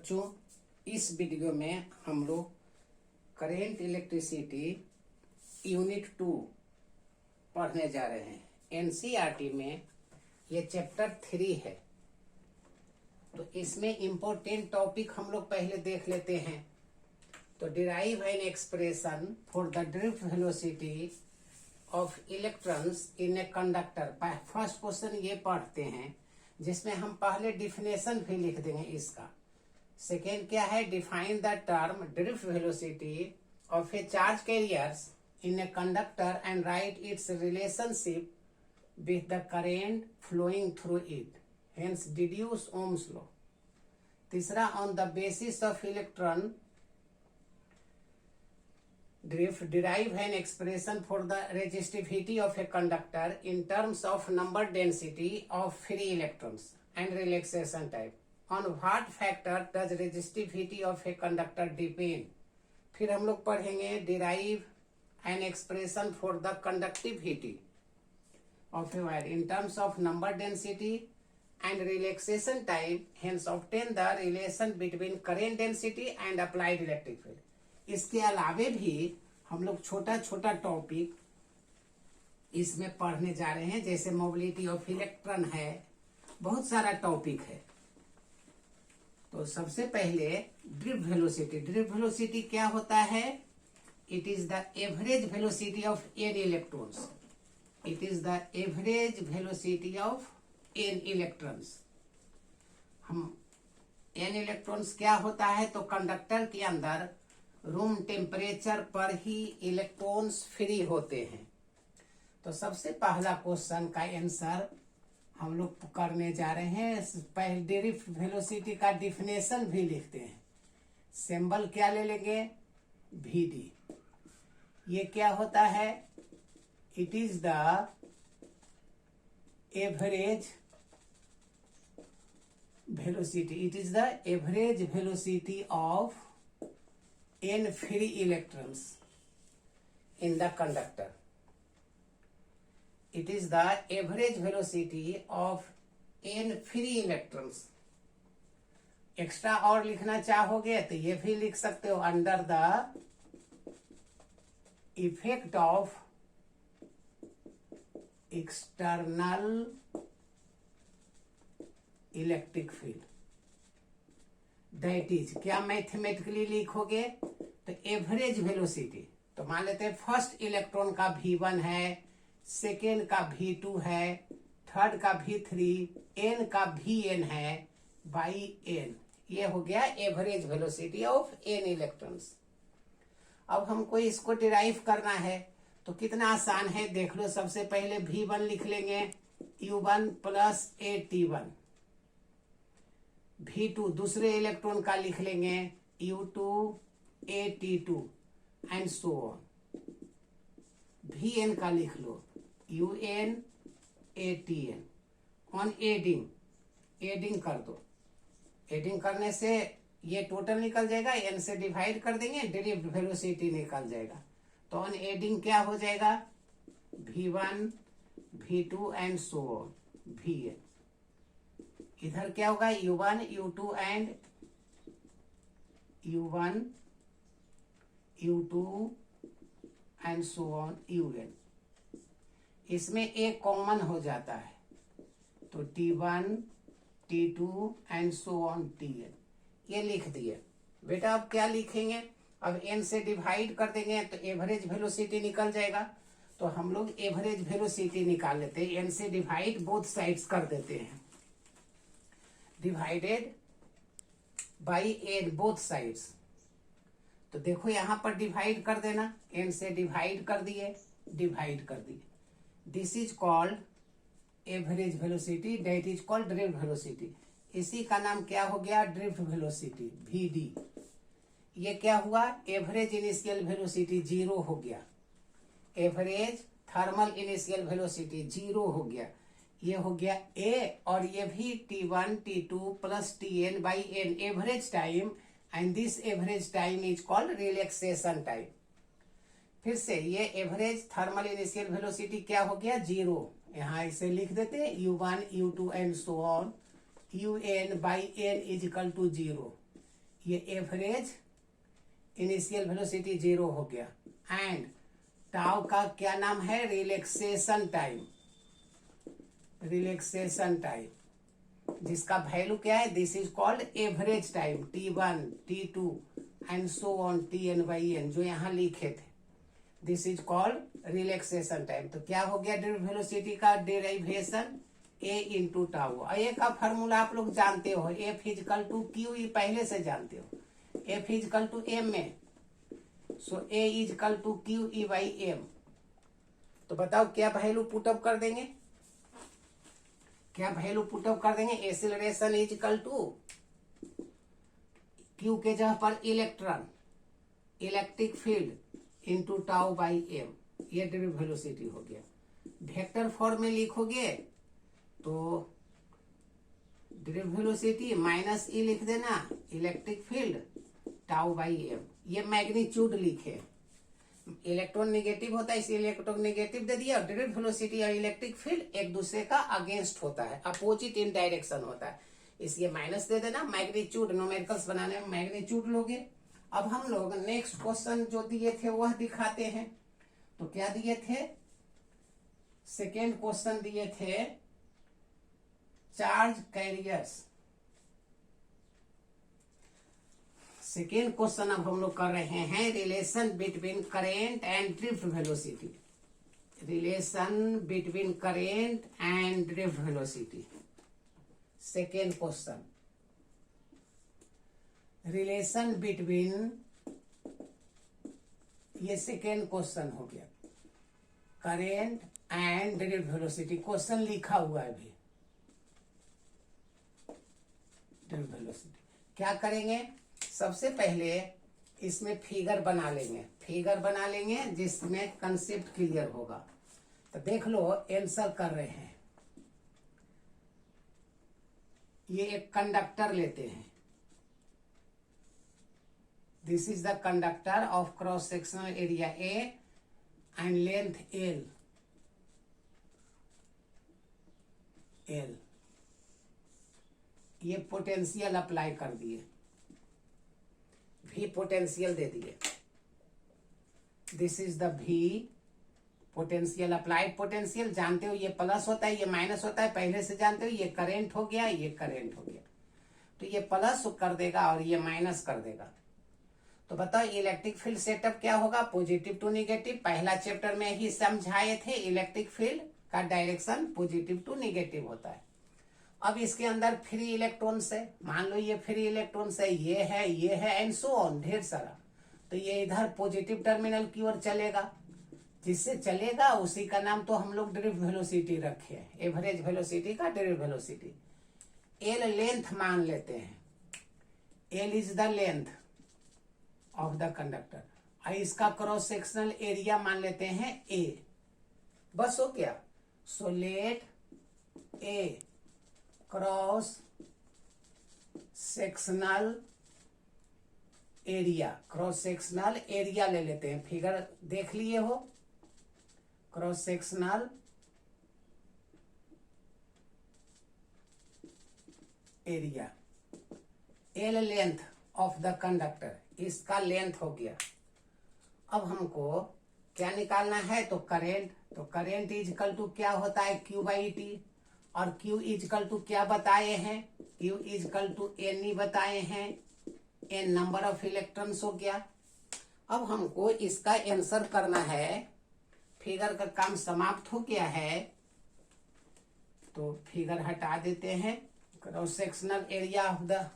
बच्चों, इस वीडियो में हम लोग करेंट इलेक्ट्रिसिटी यूनिट 2 पढ़ने जा रहे हैं। एनसीईआरटी में ये चैप्टर 3 है, तो इसमें इम्पोर्टेंट टॉपिक हम लोग पहले देख लेते हैं। तो derive an expression for the drift velocity of electrons in a conductor. First question ये पढ़ते हैं, जिसमें हम पहले डिफिनेशन भी लिख देंगे इसका। सेकेंड क्या है, define the term drift velocity of A charge carriers in a conductor and right it's relationship with the current flowing through it, hence deduce Ohm's law. तीसरा, on the basis of electron drift, derive an expression for the resistivity of a conductor in terms of number density of free electrons and relaxation type. On what factor does resistivity of a conductor depend? फिर हम लोग पढ़ेंगे derive an expression for the conductivity of a wire in terms of number density and relaxation time, hence obtain the relation between current density and applied electric field. इसके अलावे भी हम लोग छोटा छोटा टॉपिक इसमें पढ़ने जा रहे हैं, जैसे मोबिलिटी ऑफ इलेक्ट्रॉन है, बहुत सारा टॉपिक है। तो सबसे पहले ड्रिफ्ट वेलोसिटी। ड्रिफ्ट वेलोसिटी क्या होता है? It is the average velocity of an electrons. It is the average velocity of n electrons. हम n electrons क्या होता है? तो कंडक्टर के अंदर रूम टेम्परेचर पर ही इलेक्ट्रॉन्स फ्री होते हैं। तो सबसे पहला क्वेश्चन का आंसर हम लोग करने जा रहे हैं। पहले ड्रिफ्ट वेलोसिटी का डिफिनेशन भी लिखते हैं। सिंबल क्या ले लेंगे? Vd। ये क्या होता है? It is the average velocity. It is the average velocity of n free electrons in the conductor. It is the average velocity of n free electrons. Extra और लिखना चाहोगे तो ये भी लिख सकते हो, under the effect of external electric field. That is क्या मैथमेटिकली लिखोगे? तो एवरेज वेलोसिटी, तो मान लेते हैं फर्स्ट इलेक्ट्रॉन का V1 है, सेकेंड का V2 है, थर्ड का V3, n का Vn है बाई n। ये हो गया average velocity of n electrons. अब हमको इसको डिराइव करना है, तो कितना आसान है देख लो। सबसे पहले V1 लिख लेंगे, U1 प्लस AT1। V2 दूसरे इलेक्ट्रॉन का लिख लेंगे, U2 AT2 and so on. Vn का लिख लो, UN ATN। ऑन एडिंग कर दो। एडिंग करने से ये टोटल निकल जाएगा, n से डिवाइड कर देंगे, ड्रिफ्ट वेलोसिटी निकल जाएगा। तो ऑन एडिंग क्या हो जाएगा? V1 V2 and so on Vn। इधर क्या होगा? U1 U2 and U1 U2 and so on UN। इसमें एक कॉमन हो जाता है, तो T1 T2 and so on Tn। ये लिख दिए बेटा। अब क्या लिखेंगे? अब n से डिवाइड कर देंगे तो एवरेज वेलोसिटी निकल जाएगा। तो हम लोग एवरेज वेलोसिटी निकाल लेते हैं, n से डिवाइड बोथ साइड्स कर देते हैं। Divided by n both sides. तो देखो यहां पर डिवाइड कर देना, n से डिवाइड कर दिए। This is called average velocity, that is called drift velocity. इसी का नाम क्या हो गया? Drift velocity, Vd। ये क्या हुआ? एवरेज इनिशियल वेलोसिटी 0 हो गया। एवरेज थर्मल इनिशियल वेलोसिटी 0 हो गया। ये हो गया A, और ये भी T1 T2 plus Tn by n average time, and this average time is called relaxation time. फिर से ये एवरेज थर्मल इनिशियल वेलोसिटी क्या हो गया? 0। यहाँ इसे लिख देते U1 U2 and so on UN by n is equal to 0। ये एवरेज इनिशियल वेलोसिटी 0 हो गया। एंड टाउ का क्या नाम है? रिलैक्सेशन टाइम, रिलैक्सेशन टाइम, जिसका वैल्यू क्या है? This is called average time, T1 T2 and so on Tn/n, जो यहाँ लिखे थे। This is called relaxation time. तो क्या हो गया ड्रिफ्ट वेलोसिटी का derivation? a into tau. A का फॉर्मूला आप लोग जानते हो, F इजकल टू क्यू, पहले से जानते हो। F इजकल टू एम में, so A is equal to q e by M. तो बताओ क्या वैल्यू पुटअप कर देंगे? क्या वैल्यू पुटअप कर देंगे? एक्सीलरेशन इजकल टू क्यू के जगह पर electron, electric field into tau by M, ये ड्रिफ्ट वेलोसिटी हो गया। वेक्टर फॉर्म में लिखोगे तो ड्रिफ्ट वेलोसिटी माइनस ई लिख देना, electric field tau by M, ये मैग्नीट्यूड लिखे। इलेक्ट्रॉन नेगेटिव होता है इसलिए इलेक्ट्रॉन नेगेटिव दे दिया। ड्रिफ्ट वेलोसिटी और इलेक्ट्रिक फील्ड एक दूसरे का अगेंस्ट होता है, अपोजिट इन डायरेक्शन होता है, इसलिए माइनस दे देना। मैग्नीट्यूड न्यूमेरिकल्स बनाने में मैग्नीट्यूड लोगे। अब हम लोग नेक्स्ट क्वेश्चन जो दिए थे वह दिखाते हैं। तो क्या दिए थे? सेकेंड क्वेश्चन दिए the charge carriers. Second question अब हम लोग कर रहे हैं relation between current and drift velocity, relation between current and drift velocity. Second question, relation between, ये सेकेंड क्वेश्चन हो गया, current and drift velocity. Question लिखा हुआ है अभी, ड्रिफ्ट वेलोसिटी। क्या करेंगे? सबसे पहले इसमें फिगर बना लेंगे, फिगर बना लेंगे जिसमें कंसेप्ट क्लियर होगा। तो देख लो, आंसर कर रहे हैं। ये एक कंडक्टर लेते हैं, this is the conductor of cross sectional area A and length L। ये पोटेंशियल अप्लाई कर दिए, V पोटेंशियल दे दिए, this is the V potential applied potential. जानते हो ये प्लस होता है, ये माइनस होता है, पहले से जानते हो। ये करंट हो गया, ये करंट हो गया, तो ये प्लस कर देगा और ये माइनस कर देगा। तो बताओ इलेक्ट्रिक फील्ड सेटअप क्या होगा? Positive to negative. पहला चैप्टर में ही समझाए थे, इलेक्ट्रिक फील्ड का डायरेक्शन पॉजिटिव टू नेगेटिव होता है। अब इसके अंदर फ्री इलेक्ट्रॉन्स है, मान लो ये फ्री इलेक्ट्रॉन्स है, ये है एंड सो ऑन, ढेर सारा। तो ये इधर पॉजिटिव टर्मिनल की ओर चलेगा, जिससे चलेगा उसी का नाम तो हम लोग ड्रिफ्ट वेलोसिटी रखे हैं, एवरेज वेलोसिटी का ड्रिफ्ट वेलोसिटी। एल लेंथ मान लेते हैं, L is the length of the conductor, और इसका क्रॉस सेक्शनल एरिया मान लेते हैं ए। बस हो गया। So let a cross sectional area, cross sectional area ले लेते हैं, फिगर देख लिए हो। Cross sectional area, L length of the conductor, इसका लेंथ हो गया। अब हमको क्या निकालना है? तो करेंट, तो करेंट इजकल टू क्या होता है? Q बाई टी, और Q इजकल टू क्या बताए हैं? Q इजकल टू N बताए हैं, N नंबर ऑफ इलेक्ट्रॉन्स हो गया। अब हमको इसका आंसर करना है, फिगर का काम समाप्त हो गया है, तो फिगर हटा देते हैं। Cross sectional area of the,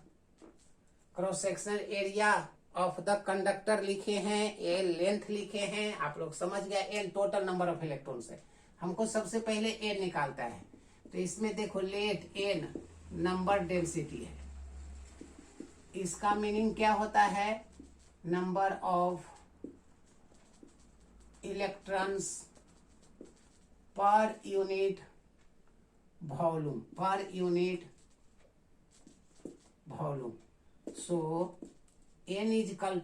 cross sectional area of the conductor लिखे हैं, ए लेंथ लिखे हैं, आप लोग समझ गए। N total number of electrons है, हमको सबसे पहले एन निकालता है। तो इसमें देखो लेट एन नंबर डेंसिटी है, इसका मीनिंग क्या होता है? Number of electrons per unit volume, per unit volume. So n is equal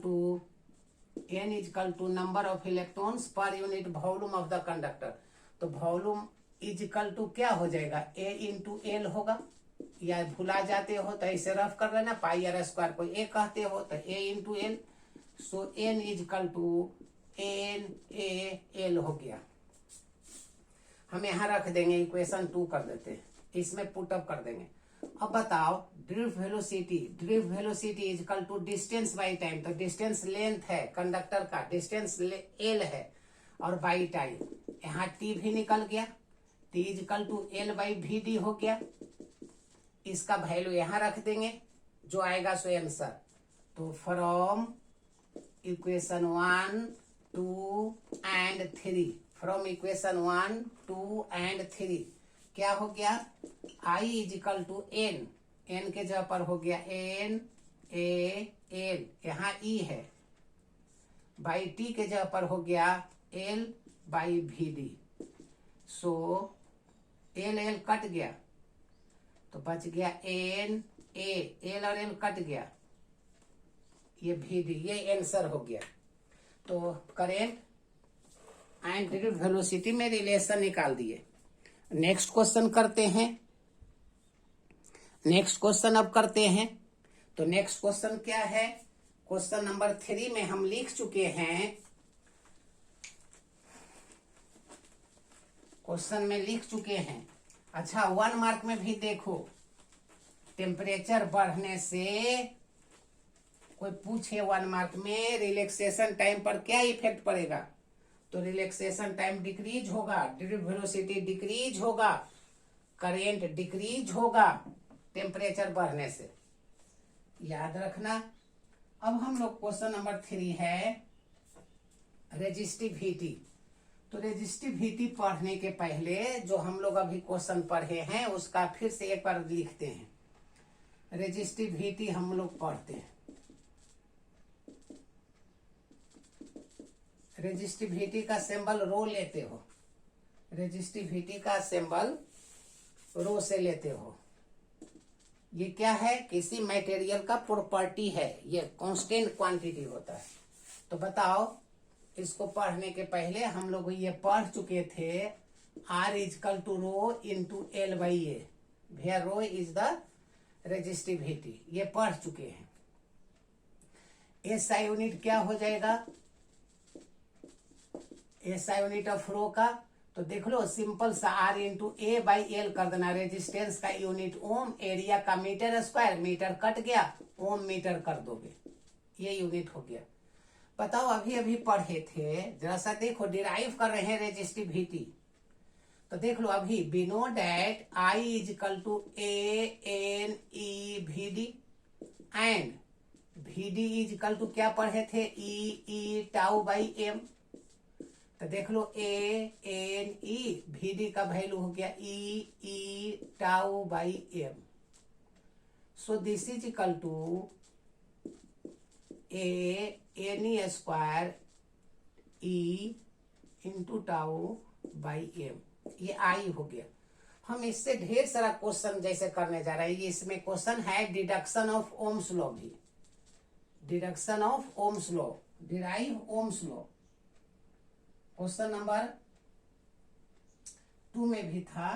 to number of electrons per unit volume of the conductor. तो वॉल्यूम इजकल टू क्या हो जाएगा? A इंटू एल होगा, या भुला जाते हो तो ऐसे रफ कर लेना, पाई आर स्क्वायर को ए कहते हो तो A into L, so N is equal to N A L हो गया। हम यहाँ रख देंगे, इक्वेशन 2 कर देते हैं, इसमें पुटअप कर देंगे। अब बताओ drift velocity is equal to distance by time, तो डिस्टेंस लेंथ है कंडक्टर का, डिस्टेंस एल है और बाई टाइम, यहाँ टी भी निकल गया, t is equal to l by v d हो गया। इसका वैल्यू यहाँ रख देंगे, जो आएगा सो आंसर। तो from equation 1, 2 and 3, from equation 1, 2 and 3 क्या हो गया, I is equal to n, N के जगह पर हो गया एन ए एल, यहाँ ई है, बाई टी के जगह पर हो गया l by v d, so l l cut गया तो बच गया एन ए, एल और एल कट गया, ये वी डी, ये आंसर हो गया। तो करेंट एंड ड्रिफ्ट वेलोसिटी में रिलेशन निकाल दिए। नेक्स्ट क्वेश्चन करते हैं, नेक्स्ट क्वेश्चन अब करते हैं। तो नेक्स्ट क्वेश्चन क्या है, क्वेश्चन नंबर 3 में हम लिख चुके हैं, क्वेश्चन में लिख चुके हैं। अच्छा 1 मार्क में भी देखो, टेम्परेचर बढ़ने से कोई पूछे 1 मार्क में रिलैक्सेशन टाइम पर क्या इफेक्ट पड़ेगा, तो रिलैक्सेशन टाइम डिक्रीज होगा, ड्रिफ्ट वेलोसिटी डिक्रीज होगा, करेंट डिक्रीज होगा टेम्परेचर बढ़ने से, याद रखना। अब हम लोग क्वेश्चन नंबर 3 है रेजिस्टिविटी। तो रेजिस्टिविटी पढ़ने के पहले जो हम लोग अभी क्वेश्चन पढ़े हैं उसका फिर से एक बार लिखते हैं। रेजिस्टिविटी हम लोग पढ़ते हैं, रेजिस्टिविटी का सिंबल रो लेते हो, रेजिस्टिविटी का सिंबल रो से लेते हो। ये क्या है, किसी मटेरियल का प्रॉपर्टी है, ये कांस्टेंट क्वांटिटी होता है। तो बताओ, इसको पढ़ने के पहले हम लोग ये पढ़ चुके थे, R is equal to rho into l by a, where rho is the resistivity, ये पढ़ चुके हैं। एसआई यूनिट क्या हो जाएगा, एसआई यूनिट ऑफ रो का, तो देख लो सिंपल सा R into A by L कर देना, रेजिस्टेंस का यूनिट ओम, एरिया का मीटर स्क्वायर, मीटर कट गया ओम मीटर कर दोगे, ये यूनिट हो गया। बताओ अभी अभी पढ़े थे, जरा सा देखो, डिराइव कर रहे हैं रेजिस्टिविटी, तो देख लो अभी, we know that I is equal to A N E V D and V D is equal to क्या पढ़े थे, ई टाउ बाई एम। तो देख लो A N E, V D का वैल्यू हो गया E tau by M, so this is equal to A N E square E into tau by M, ये आई हो गया। हम इससे ढेर सारा क्वेश्चन जैसे करने जा रहे हैं, इसमें क्वेश्चन है डिडक्शन ऑफ ओम्स लॉ भी, deduction of Ohm's law, derive Ohm's law, question number 2 में भी था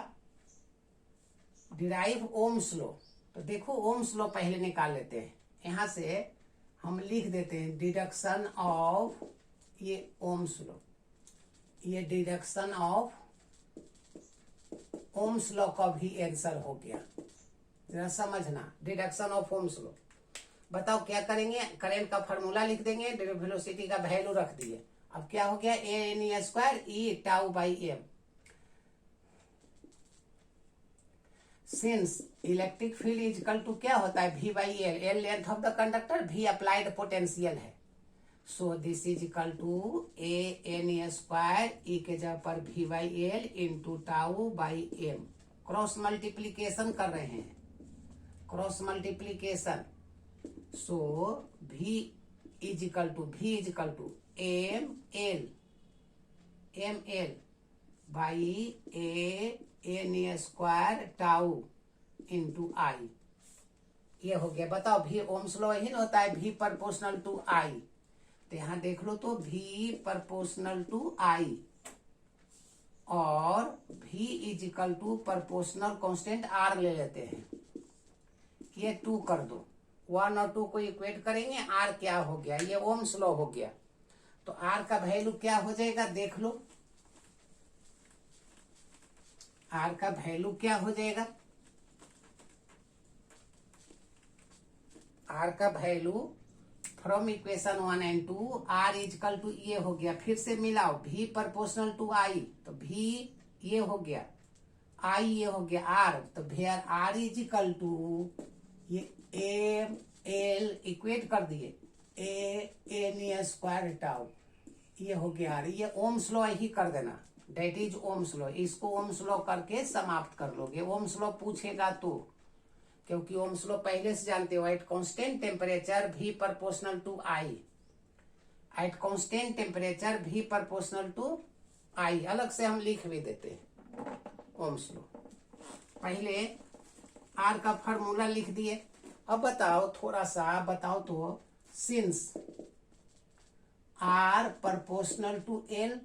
डिराइव ओम्स लॉ। तो देखो ओम्स लॉ पहले निकाल लेते हैं, यहां से हम लिख देते हैं डिडक्शन ऑफ, ये ओम्स लॉ, ये डिडक्शन ऑफ ओम्स लॉ का भी आंसर हो गया, जरा समझना, डिडक्शन ऑफ ओम्स लॉ। बताओ क्या करेंगे, करंट का फार्मूला लिख देंगे, वेलोसिटी का वैल्यू रख दिए, अब क्या हो गया A N E square E tau by M. Since electric field is equal to क्या होता है, V by L, L length of the conductor, V applied potential है, so this is equal to A N E square E के जगह पर V by L into tau by M. Cross multiplication कर रहे हैं, cross multiplication, so V is equal to M L by A N A square tau into आई, ये हो गया। बताओ भी ओम्स लॉ ही होता है, भी प्रोपोर्शनल टू आई, तो यहां देख लो तो भी प्रोपोर्शनल टू आई और V is equal to proportional constant R ले लेते हैं, ये 2 कर दो, 1 और 2 को इक्वेट करेंगे, आर क्या हो गया, ये ओम्स लॉ हो गया। तो आर का वैल्यू क्या हो जाएगा देख लो, आर का वैल्यू क्या हो जाएगा, आर का value from equation 1 and 2 R is equal to ये हो गया, फिर से मिलाओ भी प्रोपोर्शनल टू आई, तो भी ये हो गया, आई ये हो गया आर, तो वेयर आर इजकल टू ये एम एल इक्वेट कर दिए ए एन स्क्वायर टाउ, ये हो गया आर, ये ओम्स लॉ ही कर देना, डेट इज ओम्स लॉ, इसको ओम्स लॉ करके समाप्त कर लोगे। ओम्स लॉ पूछेगा तो, क्योंकि ओम्स लॉ पहले से जानते हो, at constant temperature V proportional to I, at constant temperature V proportional to I, अलग से हम लिख भी देते हैं ओम्स लॉ। पहले आर का फॉर्मूला लिख दिए। अब बताओ, थोड़ा सा बताओ तो, since R proportional to l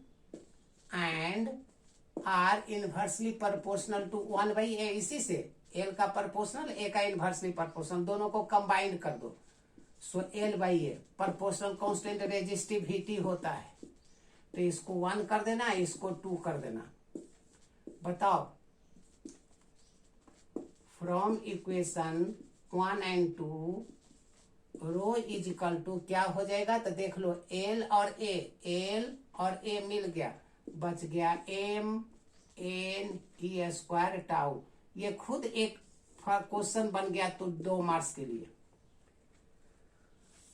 and R inversely proportional to 1/a, इसी से एल का प्रोपोर्शनल ए का इनवर्सली प्रोपोर्शनल, दोनों को कंबाइन कर दो, सो L/A प्रोपोर्शनल कांस्टेंट रेजिस्टिविटी होता है, तो इसको 1 कर देना, इसको 2 कर देना। बताओ from equation 1 and 2 rho is equal to क्या हो जाएगा, तो देख लो एल और ए मिल गया, बच गया एम एन ई स्क्वायर टाउ, ये खुद एक क्वेश्चन बन गया तो 2 मार्क्स के लिए।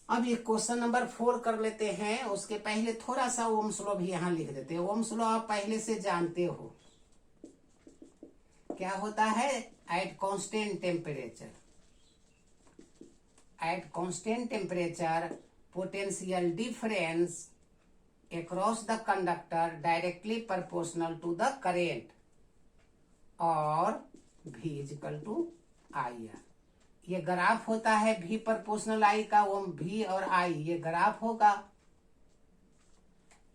अब ये क्वेश्चन नंबर 4 कर लेते हैं, उसके पहले थोड़ा सा ओम्स लॉ भी यहां लिख देते हैं। ओम्स लॉ आप पहले से जानते हो, क्या होता है, eight constant temperature, eight constant temperature potential difference across the conductor directly proportional to the current और V equal to I R. ये ग्राफ होता है V प्रोपोर्शनल I का, वो V और I ये ग्राफ होगा,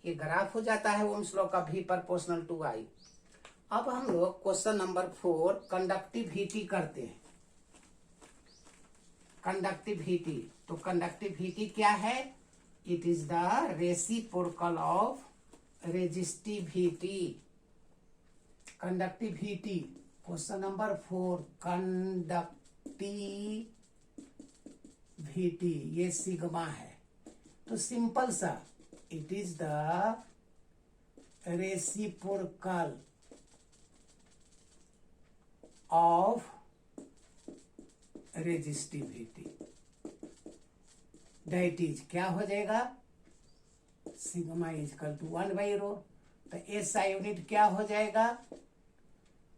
ये ग्राफ हो जाता है ओम्स लॉ का V प्रोपोर्शनल टू I। अब हम लोग क्वेश्चन नंबर 4 कंडक्टिविटी करते हैं। कंडक्टिविटी, तो कंडक्टिविटी क्या है, it is the reciprocal of resistivity. Conductivity question number 4 conductivity, ये सिग्मा है, तो सिंपल सा it is the reciprocal of resistivity, that is क्या हो जाएगा, सिग्मा इजकल टू 1/ρ। तो एस आई यूनिट क्या हो जाएगा,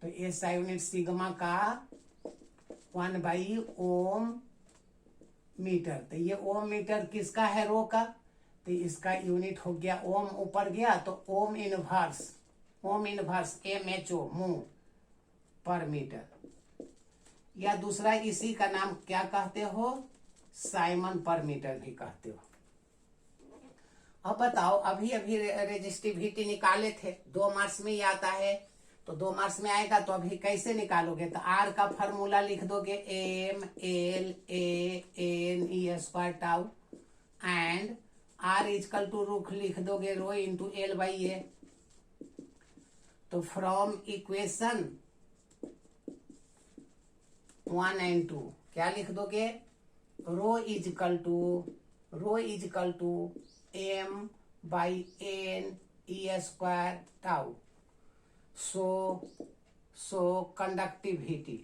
तो एस आई यूनिट सिग्मा का 1/ओम मीटर, तो ये ओम मीटर किसका है, रो का, तो इसका यूनिट हो गया ओम, ऊपर गया तो ओम इनवर्स MHO मू पर मीटर, या दूसरा इसी का नाम क्या कहते हो, साइमन पर मीटर भी कहते हो। अब बताओ, अभी अभी रेजिस्टिविटी निकाले थे, 2 मार्क्स में ही आता है, तो 2 मार्क्स में आएगा, तो अभी कैसे निकालोगे, तो आर का फॉर्मूला लिख दोगे m l a N E square tau and R is equal to root लिख दोगे रो इंटू L/A। तो फ्रॉम इक्वेशन 1 एंड 2 क्या लिख दोगे, rho is equal to M/N E square tau, so conductivity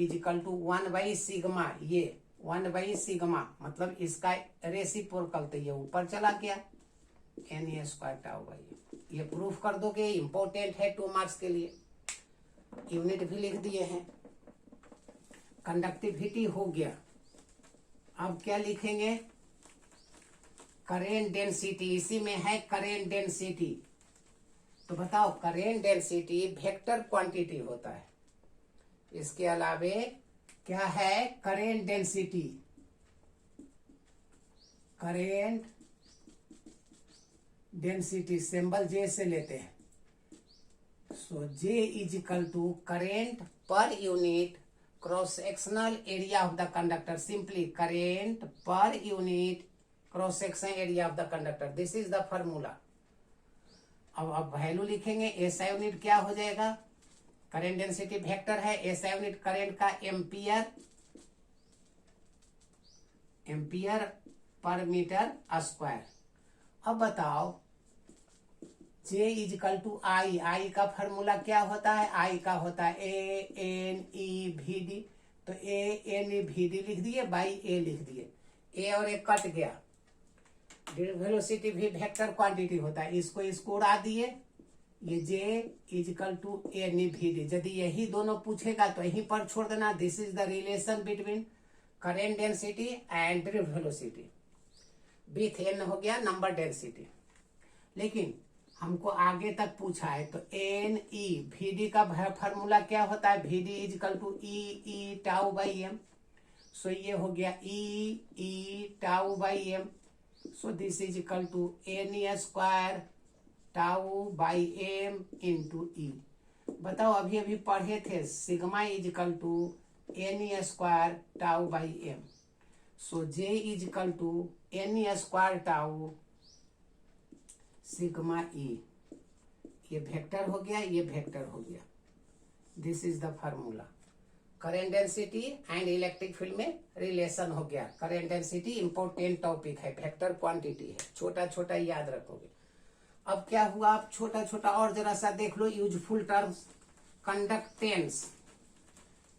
is equal to 1/सिग्मा, ये 1/सिग्मा मतलब इसका रेसिप्रोकल, तो ये ऊपर चला गया N स्क्वायर टाउ बाई, ये प्रूफ कर दोगे, इंपॉर्टेंट है 2 मार्क्स के लिए। यूनिट भी लिख दिए हैं, कंडक्टिविटी हो गया। अब क्या लिखेंगे, करेंट डेंसिटी, इसी में है करेंट डेंसिटी। तो बताओ करेंट डेंसिटी वेक्टर क्वांटिटी होता है, इसके अलावे क्या है, current density, current density symbol J से लेते हैं, So J is equal to current per unit cross sectional area of the conductor. Simply current per unit cross section area of the conductor. This is the formula. अब value लिखेंगे. SI unit क्या हो जाएगा? Current density vector है. SI unit current का ampere per metre square. अब बताओ J is equal to आई. आई का फॉर्मूला क्या होता है? आई का होता है ANEVD. तो ANEVD लिख दिए, बाई ए लिख दिए. ए और ए कट गया. वेलोसिटी भी वेक्टर क्वांटिटी होता है. इसको उड़ा दिए. ये J is equal to ANEVD. यदि यही दोनों पूछेगा तो यहीं पर छोड़ देना. This is the relation between current density and velocity. With n हो गया नंबर डेंसिटी. लेकिन हमको आगे तक पूछा है तो NEVD का फॉर्मूला क्या होता है? VD is equal to E tau by M. So ये हो गया E tau by M. So this is equal to NE square tau by M into E. बताओ अभी अभी पढ़े थे sigma is equal to NE square tau by M. So J is equal to NE square tau sigma E. ये vector हो गया, ये vector हो गया. This is the formula. Current density and electric field में रिलेशन हो गया. Current density important topic है, वेक्टर क्वांटिटी है. छोटा छोटा याद रखोगे. अब क्या हुआ? आप छोटा छोटा और जरा सा देख लो. Useful terms. कंडक्टेंस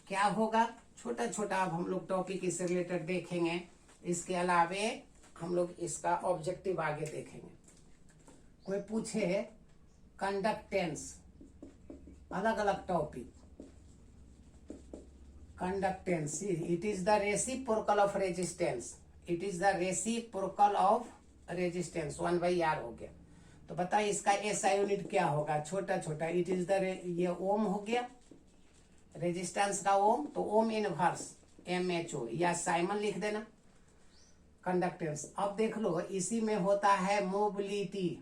क्या होगा? छोटा छोटा अब हम लोग टॉपिक इससे रिलेटेड देखेंगे. इसके अलावे हम लोग इसका ऑब्जेक्टिव आगे देखेंगे. कोई पूछे कंडक्टेंस, अलग अलग topic. Conductance it is the reciprocal of resistance. It is the reciprocal of resistance. 1/R हो गया. तो बताइए इसका एसआई यूनिट क्या होगा? छोटा छोटा. इट इज द ये ओम हो गया. रेजिस्टेंस का ओम, तो ओम इनवर्स MHO या साइमन लिख देना. कंडक्टेंस. अब देख लो इसी में होता है मोबिलिटी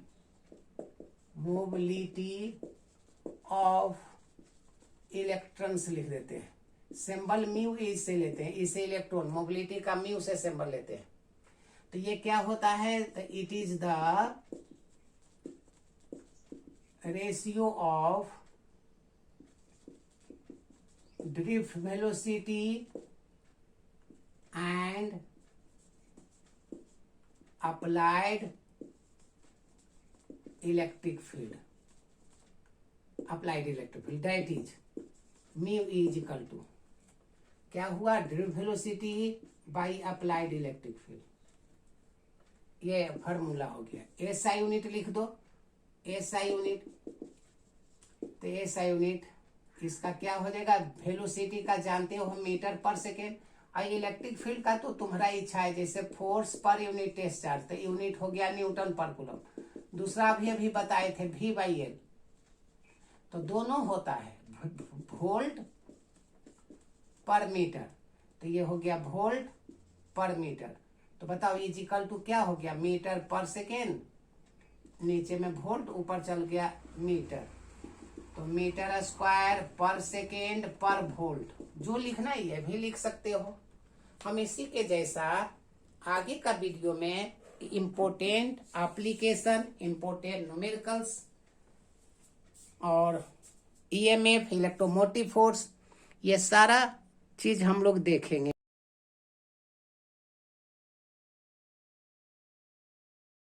ऑफ इलेक्ट्रॉन्स लिख देते हैं. सिंबल म्यू इससे लेते हैं. इसे इलेक्ट्रॉन मोबिलिटी का म्यू से सिंबल लेते हैं. तो ये क्या होता है? It is the ratio of drift velocity and applied electric field. That is mu is equal to क्या हुआ? Drift velocity by applied electric field. ये फॉर्मूला हो गया. एसआई यूनिट लिख दो. एसआई यूनिट, तो एसआई यूनिट इसका क्या हो जाएगा? वेलोसिटी का जानते हो मीटर पर सेकेंड. और इलेक्ट्रिक फील्ड का तो तुम्हारा इच्छा है, जैसे force per unit test charge, तो यूनिट हो गया न्यूटन पर कूलम. दूसरा भी अभी बताए थे V/L. तो दोनों होता है वोल्ट पर मीटर. तो ये हो गया वोल्ट पर मीटर. तो बताओ इज इक्वल टू क्या हो गया? मीटर पर सेकेंड. नीचे में वोल्ट, ऊपर चल गया मीटर. तो मीटर स्क्वायर पर सेकेंड पर वोल्ट. जो लिखना है ये भी लिख सकते हो. हम इसी के जैसा आगे का वीडियो में इम्पोर्टेंट एप्लीकेशन, इम्पोर्टेंट न्यूमेरिकल्स और EMF, इलेक्ट्रोमोटिव फोर्स, ये सारा चीज हम लोग देखेंगे.